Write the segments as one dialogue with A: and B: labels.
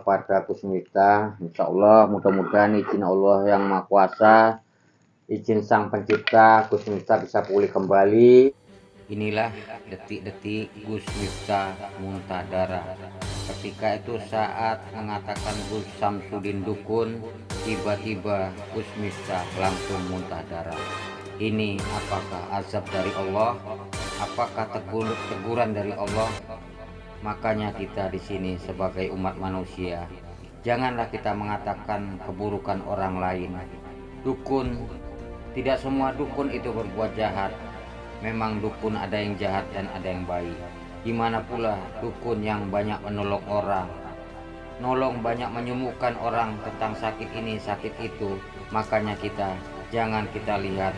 A: kepada Gus Miftah. Insya Allah mudah-mudahan izin Allah yang Maha Kuasa, izin Sang Pencipta, Gus Miftah bisa pulih kembali. Inilah detik-detik Gus Miftah muntah darah. Ketika itu saat mengatakan Gus Samsudin dukun, tiba-tiba Gus Miftah langsung muntah darah. Ini apakah azab dari Allah? Apakah teguran dari Allah? Makanya kita di sini sebagai umat manusia, janganlah kita mengatakan keburukan orang lain. Dukun, tidak semua dukun itu berbuat jahat. Memang dukun ada yang jahat dan ada yang baik. Gimana pula dukun yang banyak menolong orang, banyak menyembuhkan orang tentang sakit ini, sakit itu. Makanya jangan kita lihat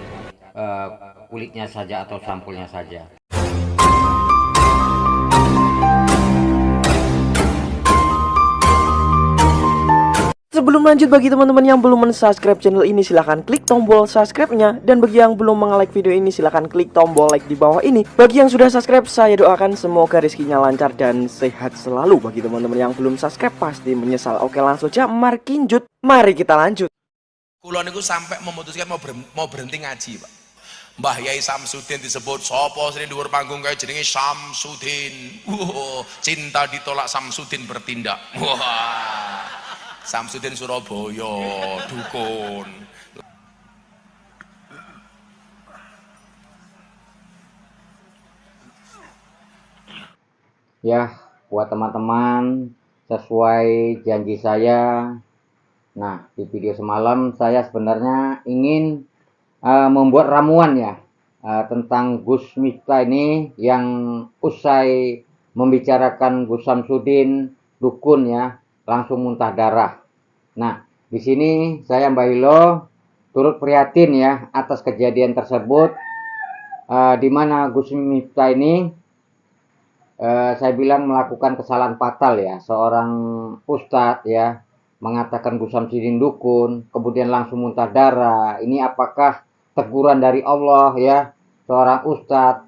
A: kulitnya saja atau sampulnya saja.
B: Sebelum lanjut, bagi teman-teman yang belum mensubscribe channel ini, silahkan klik tombol subscribe-nya. Dan bagi yang belum nge-like video ini, silahkan klik tombol like di bawah ini. Bagi yang sudah subscribe, saya doakan semoga rezekinya lancar dan sehat selalu. Bagi teman-teman yang belum subscribe, pasti menyesal. Oke, langsung aja markinjut. Mari kita lanjut.
C: Kulon itu sampai memutuskan mau berhenti ngaji, Pak. Mbah Yai Samsudin disebut sopo sini dhuwur panggung kayak jenenge Samsudin. Cinta ditolak, Samsudin bertindak. Samsudin Surabaya, dukun.
A: Ya, buat teman-teman, sesuai janji saya. Nah, di video semalam saya sebenarnya ingin membuat ramuan ya tentang Gus Miftah ini, yang usai membicarakan Gus Samsudin dukun ya, langsung muntah darah. Nah, di sini saya Mbah Hilo turut prihatin ya atas kejadian tersebut, di mana Gus Miftah ini saya bilang melakukan kesalahan fatal ya. Seorang ustadz ya mengatakan Gus Samsudin dukun, kemudian langsung muntah darah. Ini apakah teguran dari Allah ya? Seorang ustadz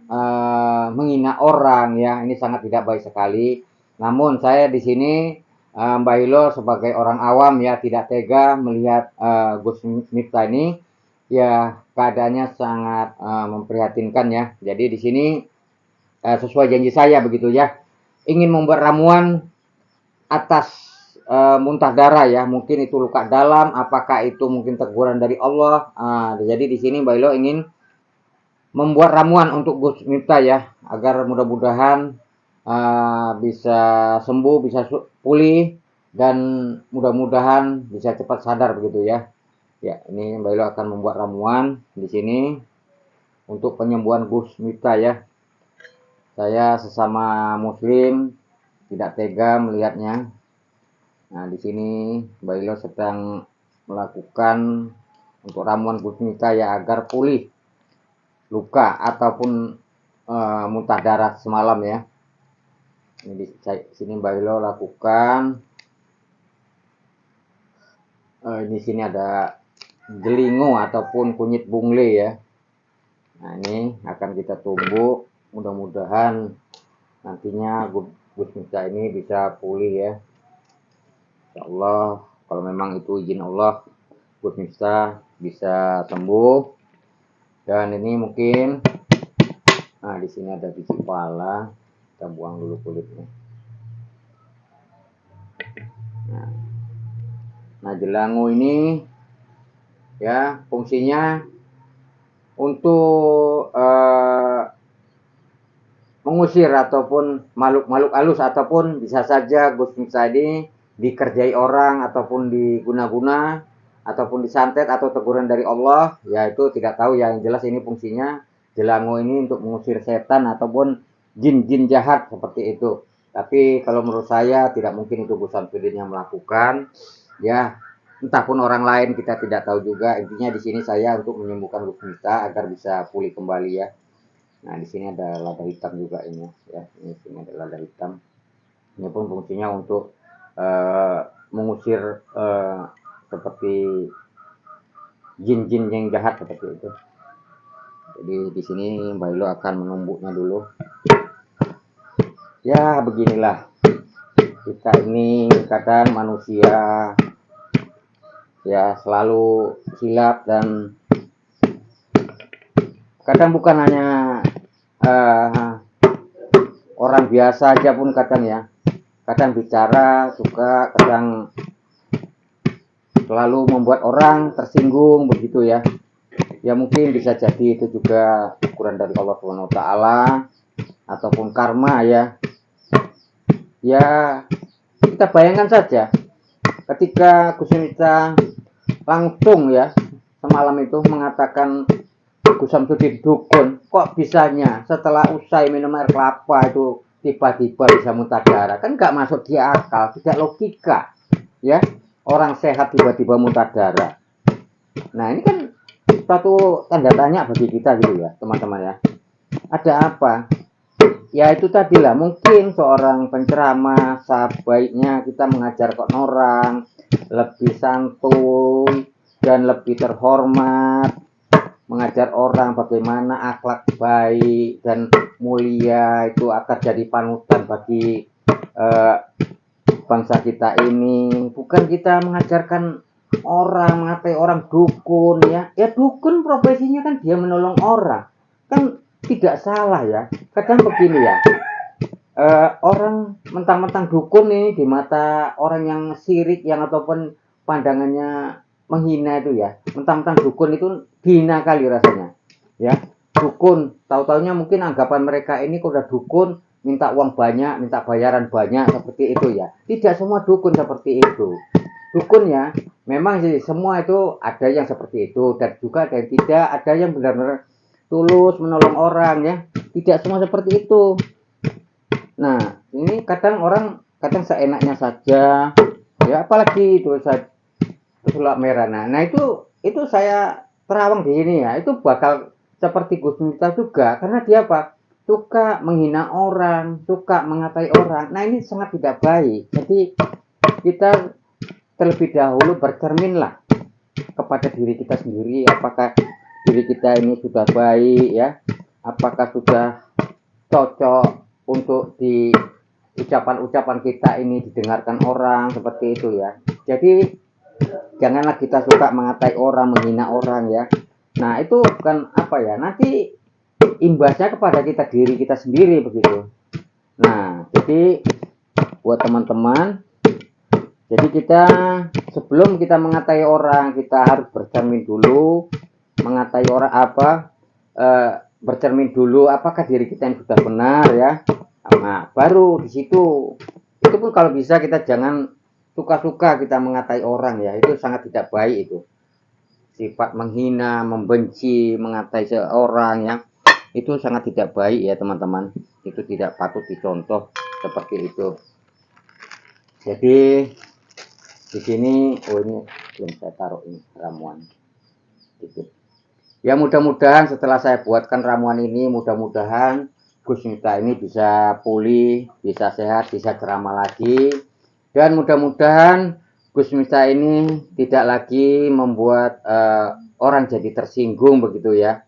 A: menghina orang ya, ini sangat tidak baik sekali. Namun saya di sini Mbah Hilo sebagai orang awam ya tidak tega melihat Gus Miftah ini ya, keadaannya sangat memprihatinkan ya. Jadi di sini sesuai janji saya begitu ya, ingin membuat ramuan atas muntah darah ya. Mungkin itu luka dalam, apakah itu mungkin teguran dari Allah. Jadi di sini Mbah Hilo ingin membuat ramuan untuk Gus Miftah ya, agar mudah-mudahan bisa sembuh, bisa pulih, dan mudah-mudahan bisa cepat sadar begitu ya. Ya, ini Mbah Hilo akan membuat ramuan di sini untuk penyembuhan Gus Miftah ya. Saya sesama muslim tidak tega melihatnya. Nah, di sini Mbah Hilo sedang melakukan untuk ramuan Gus Miftah ya, agar pulih luka ataupun muntah darah semalam ya. Ini di sini Mbah Hilo lakukan. Di sini ada jelingo ataupun kunyit bungle ya. Nah, ini akan kita tumbuk. Mudah-mudahan nantinya Gus Miftah ini bisa pulih ya. Insya Allah, kalau memang itu izin Allah, Gus Miftah bisa sembuh. Dan ini mungkin, nah di sini ada biji pala, kita buang dulu kulitnya. Nah, jelangu ini ya fungsinya untuk mengusir ataupun makhluk-makhluk halus, ataupun bisa saja Gus Miftah ini dikerjai orang ataupun diguna-guna ataupun disantet atau teguran dari Allah ya, itu tidak tahu ya. Yang jelas ini fungsinya jelangu ini untuk mengusir setan ataupun jin-jin jahat seperti itu. Tapi kalau menurut saya tidak mungkin itu Gus Samsudin yang melakukan ya, entah pun orang lain kita tidak tahu juga. Intinya di sini saya untuk menyembuhkan Gus Miftah agar bisa pulih kembali ya. Nah, di sini ada lada hitam juga ini ya. Ini sini ada lada hitam. Ini pun fungsinya untuk mengusir seperti jin-jin yang jahat seperti itu. Jadi di sini Mbah Hilo akan menumbuknya dulu. Ya, beginilah kita ini kadang manusia ya selalu silap, dan kadang bukan hanya orang biasa aja pun kadang ya, kadang bicara suka kadang selalu membuat orang tersinggung begitu ya. Ya mungkin bisa jadi itu juga ukuran dari Allah Subhanahu wa taala ataupun karma ya. Ya kita bayangkan saja ketika Gus Miftah langsung ya semalam itu mengatakan Gus Samsudin dukun, kok bisanya setelah usai minum air kelapa itu tiba-tiba bisa muntah darah? Kan nggak masuk di akal, tidak logika ya, orang sehat tiba-tiba muntah darah. Nah ini kan suatu tanda tanya bagi kita gitu ya teman-teman ya. Ada apa? Ya itu tadi lah, mungkin seorang penceramah sebaiknya kita mengajar ke orang lebih santuy dan lebih terhormat, mengajar orang bagaimana akhlak baik dan mulia itu akan jadi panutan bagi bangsa kita ini. Bukan kita mengajarkan orang, mengatai orang dukun ya. Ya dukun profesinya kan dia menolong orang, kan tidak salah ya. Kadang begini ya, orang mentang-mentang dukun nih di mata orang yang sirik yang ataupun pandangannya menghina itu ya, mentang-mentang dukun itu hina kali rasanya ya. Dukun tahu-taunya mungkin anggapan mereka ini kalau udah dukun minta uang banyak, minta bayaran banyak, seperti itu ya. Tidak semua dukun seperti itu. Dukun ya memang sih semua itu ada yang seperti itu, dan juga ada yang tidak, ada yang benar-benar tulus menolong orang ya. Tidak semua seperti itu. Nah ini kadang orang kadang seenaknya saja ya, apalagi itu sulap merah. Nah itu saya terawang di sini ya, itu bakal seperti Gus Miftah juga, karena dia apa, suka menghina orang, suka mengatai orang. Nah ini sangat tidak baik. Jadi kita terlebih dahulu bercerminlah kepada diri kita sendiri, apakah diri kita ini sudah baik ya, apakah sudah cocok untuk di ucapan-ucapan kita ini didengarkan orang, seperti itu ya. Jadi janganlah kita suka mengatai orang, menghina orang ya. Nah itu kan apa ya, nanti imbasnya kepada kita diri kita sendiri begitu. Nah jadi buat teman-teman, jadi kita sebelum kita mengatai orang, kita harus bercermin dulu. Mengatai orang apa, bercermin dulu apakah diri kita yang sudah benar ya. Nah baru di situ, itu pun kalau bisa kita jangan suka-suka kita mengatai orang ya, itu sangat tidak baik. Itu sifat menghina, membenci, mengatai seorang yang itu sangat tidak baik ya teman-teman. Itu tidak patut dicontoh seperti itu. Jadi di sini, oh ini belum saya taruh ini ramuan. Gitu. Ya mudah-mudahan setelah saya buatkan ramuan ini, mudah-mudahan Gus Miftah ini bisa pulih, bisa sehat, bisa ceramah lagi, dan mudah-mudahan Gus Miftah ini tidak lagi membuat orang jadi tersinggung begitu ya.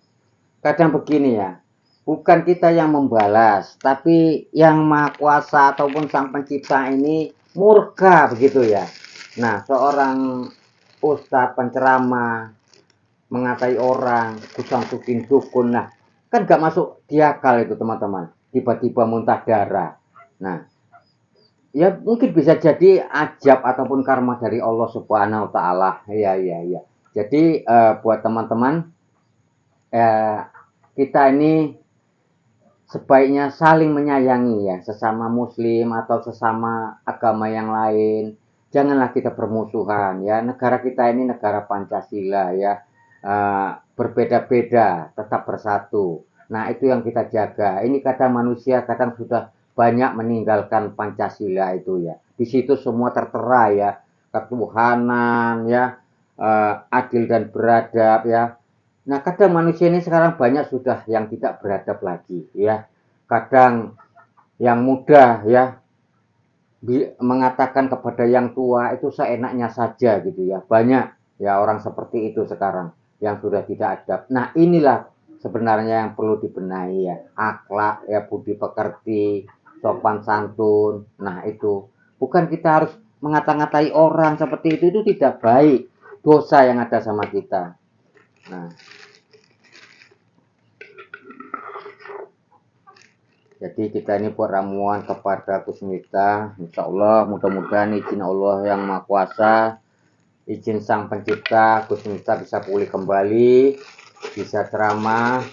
A: Kadang begini ya, bukan kita yang membalas, tapi yang Maha Kuasa ataupun Sang Pencipta ini murka begitu ya. Nah, seorang ustadz penceramah mengatai orang, Gus Samsudin dukun, nah kan gak masuk di akal itu teman-teman. Tiba-tiba muntah darah. Nah, ya mungkin bisa jadi ajab ataupun karma dari Allah Subhanahu wa taala. Ya. Jadi buat teman-teman, kita ini sebaiknya saling menyayangi ya, sesama muslim atau sesama agama yang lain. Janganlah kita bermusuhan ya. Negara kita ini negara Pancasila ya. Berbeda-beda tetap bersatu. Nah, itu yang kita jaga. Ini kadang manusia kadang sudah banyak meninggalkan Pancasila itu ya. Di situ semua tertera ya, ketuhanan ya, adil dan beradab ya. Nah, kadang manusia ini sekarang banyak sudah yang tidak beradab lagi ya. Kadang yang muda ya mengatakan kepada yang tua itu seenaknya saja gitu ya. Banyak ya orang seperti itu sekarang yang sudah tidak adab. Nah, inilah sebenarnya yang perlu dibenahi ya. Akhlak ya, budi pekerti, sopan santun. Nah, itu Bukan kita harus mengata-ngatai orang seperti itu tidak baik. Dosa yang ada sama kita. Nah, jadi kita ini buat ramuan kepada Kusmita. Insya Allah mudah-mudahan izin Allah yang Maha Kuasa, izin Sang Pencipta, Kusmita bisa pulih kembali, bisa ceramah.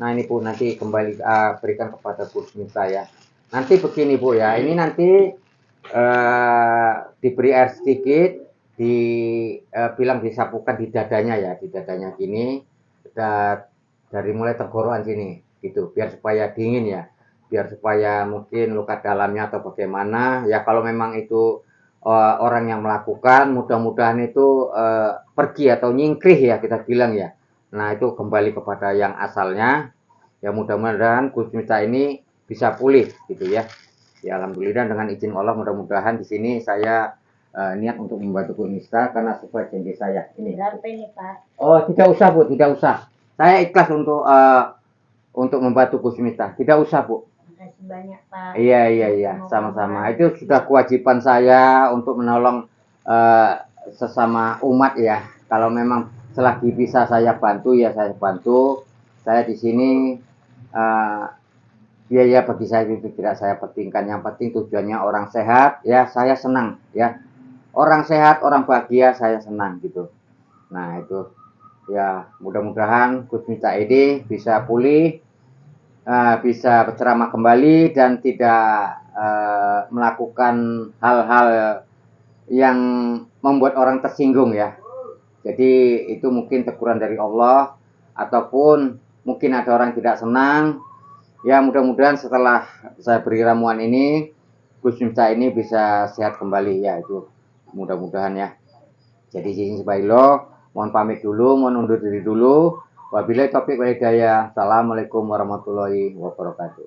A: Nah ini Bu, nanti kembali berikan kepada Kusmita ya. Nanti begini Bu ya, ini nanti diberi air sedikit, bilang disapukan di dadanya ya, di dadanya gini, dari mulai tenggorokan sini, gitu, biar supaya dingin ya, biar supaya mungkin luka dalamnya atau bagaimana ya. Kalau memang itu orang yang melakukan, mudah-mudahan itu pergi atau nyingkrih ya kita bilang ya. Nah itu kembali kepada yang asalnya ya, mudah-mudahan Kusmita ini bisa pulih gitu ya. Ya alhamdulillah dengan izin Allah, mudah-mudahan di sini saya niat untuk membantu Kusmita karena sesuai janji saya. Ini.
D: Berapa ini Pak?
A: Oh tidak usah Bu, tidak usah. Saya ikhlas untuk membantu Kusmita. Tidak usah Bu.
D: Makasih banyak Pak.
A: Iya, sama-sama. Itu sudah kewajiban saya untuk menolong sesama umat ya. Kalau memang selagi bisa saya bantu ya saya bantu. Saya di sini biaya bagi saya itu tidak saya pentingkan. Yang penting tujuannya orang sehat ya, saya senang ya. Orang sehat, orang bahagia, saya senang gitu. Nah itu ya, mudah-mudahan Kusmita ini bisa pulih, bisa berceramah kembali dan tidak melakukan hal-hal yang membuat orang tersinggung ya. Jadi itu mungkin teguran dari Allah, ataupun mungkin ada orang tidak senang. Ya mudah-mudahan setelah saya beri ramuan ini, Kusmita ini bisa sehat kembali ya, itu mudah-mudahan ya. Jadi izin sebailo, mohon pamit dulu, mohon undur diri dulu. Wabillahi taufiq wal hidayah. Assalamualaikum warahmatullahi wabarakatuh.